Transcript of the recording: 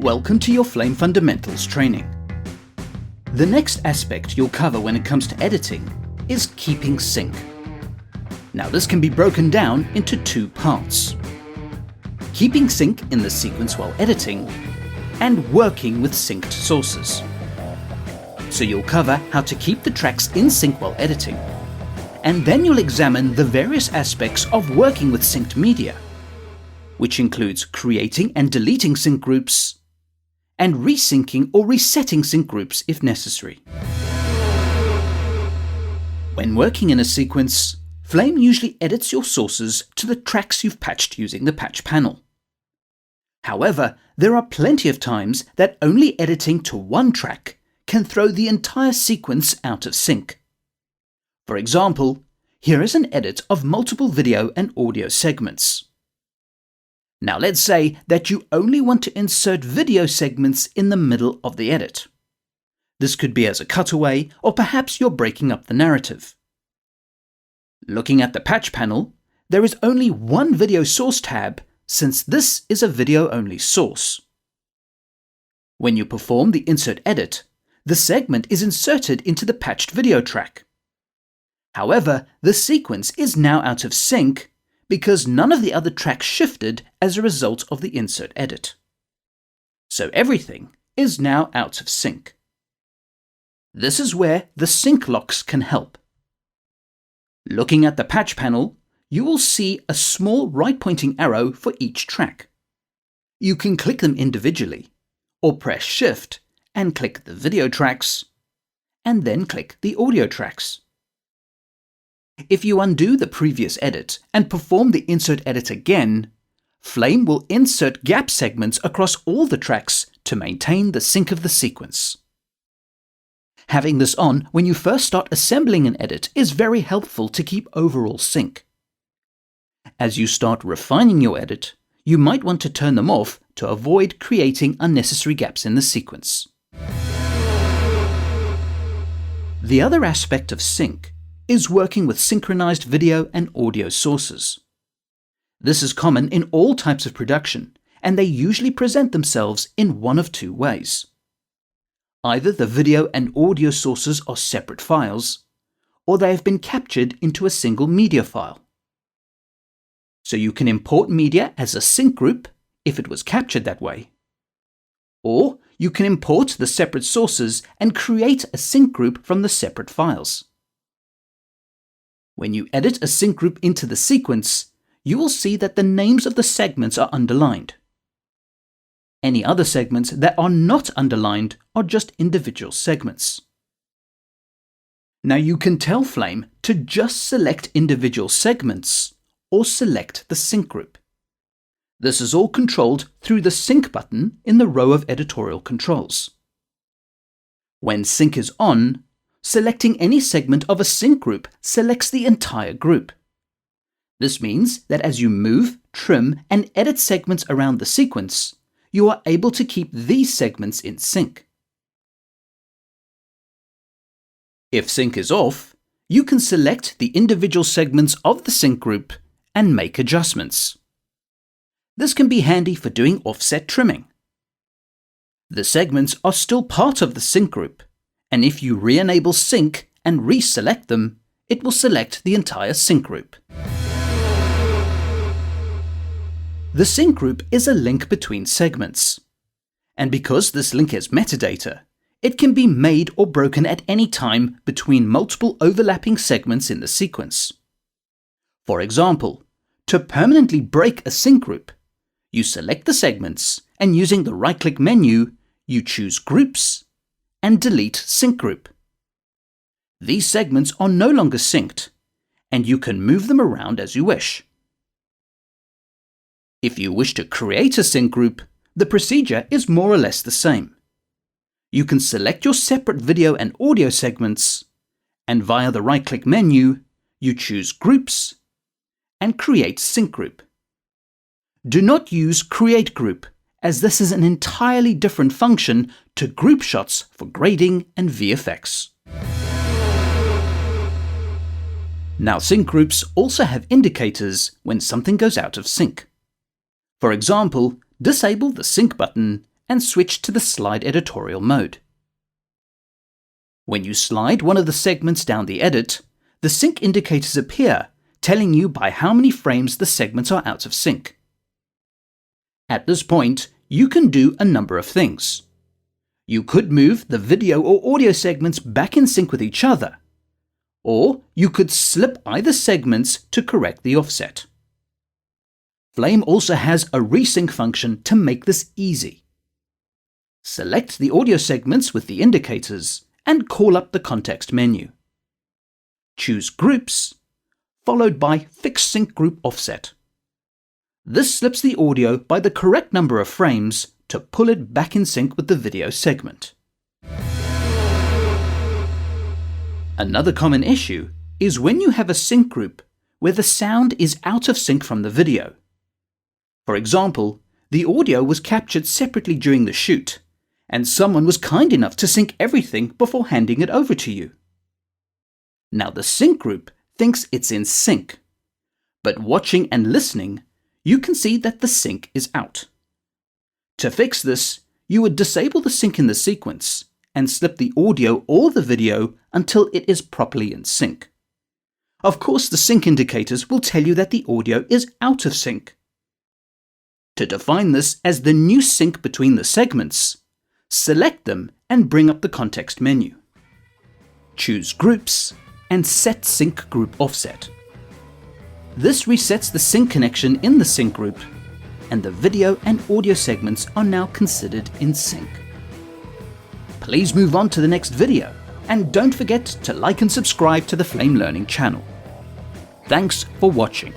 Welcome to your Flame Fundamentals training. The next aspect you'll cover when it comes to editing is keeping sync. Now this can be broken down into two parts: keeping sync in the sequence while editing, and working with synced sources. So you'll cover how to keep the tracks in sync while editing, and then you'll examine the various aspects of working with synced media, which includes creating and deleting sync groups, and resyncing or resetting sync groups if necessary. When working in a sequence, Flame usually edits your sources to the tracks you've patched using the patch panel. However, there are plenty of times that only editing to one track can throw the entire sequence out of sync. For example, here is an edit of multiple video and audio segments. Now let's say that you only want to insert video segments in the middle of the edit. This could be as a cutaway, or perhaps you're breaking up the narrative. Looking at the patch panel, there is only one video source tab, since this is a video-only source. When you perform the insert edit, the segment is inserted into the patched video track. However, the sequence is now out of sync because none of the other tracks shifted as a result of the insert edit. So everything is now out of sync. This is where the sync locks can help. Looking at the patch panel, you will see a small right-pointing arrow for each track. You can click them individually, or press Shift and click the video tracks, and then click the audio tracks. If you undo the previous edit and perform the insert edit again, Flame will insert gap segments across all the tracks to maintain the sync of the sequence. Having this on when you first start assembling an edit is very helpful to keep overall sync. As you start refining your edit, you might want to turn them off to avoid creating unnecessary gaps in the sequence. The other aspect of sync is working with synchronized video and audio sources. This is common in all types of production, and they usually present themselves in one of two ways. Either the video and audio sources are separate files, or they have been captured into a single media file. So you can import media as a sync group if it was captured that way. Or you can import the separate sources and create a sync group from the separate files. When you edit a sync group into the sequence, you will see that the names of the segments are underlined. Any other segments that are not underlined are just individual segments. Now you can tell Flame to just select individual segments or select the sync group. This is all controlled through the sync button in the row of editorial controls. When sync is on, selecting any segment of a sync group selects the entire group. This means that as you move, trim, and edit segments around the sequence, you are able to keep these segments in sync. If sync is off, you can select the individual segments of the sync group and make adjustments. This can be handy for doing offset trimming. The segments are still part of the sync group, and if you re-enable sync and reselect them, it will select the entire sync group. The sync group is a link between segments, and because this link is metadata, it can be made or broken at any time between multiple overlapping segments in the sequence. For example, to permanently break a sync group, you select the segments and using the right-click menu, you choose Groups and delete Sync Group. These segments are no longer synced, and you can move them around as you wish. If you wish to create a sync group, the procedure is more or less the same. You can select your separate video and audio segments, and via the right-click menu, you choose Groups and Create Sync Group. Do not use Create Group, as this is an entirely different function to group shots for grading and VFX. Now sync groups also have indicators when something goes out of sync. For example, disable the sync button and switch to the slide editorial mode. When you slide one of the segments down the edit, the sync indicators appear, telling you by how many frames the segments are out of sync. At this point, you can do a number of things. You could move the video or audio segments back in sync with each other, or you could slip either segments to correct the offset. Flame also has a resync function to make this easy. Select the audio segments with the indicators and call up the context menu. Choose Groups, followed by Fix Sync Group Offset. This slips the audio by the correct number of frames to pull it back in sync with the video segment. Another common issue is when you have a sync group where the sound is out of sync from the video. For example, the audio was captured separately during the shoot, and someone was kind enough to sync everything before handing it over to you. Now the sync group thinks it's in sync, but watching and listening, you can see that the sync is out. To fix this, you would disable the sync in the sequence and slip the audio or the video until it is properly in sync. Of course, the sync indicators will tell you that the audio is out of sync. To define this as the new sync between the segments, select them and bring up the context menu. Choose Groups and set Sync Group Offset. This resets the sync connection in the sync group, and the video and audio segments are now considered in sync. Please move on to the next video, and don't forget to like and subscribe to the Flame Learning channel. Thanks for watching.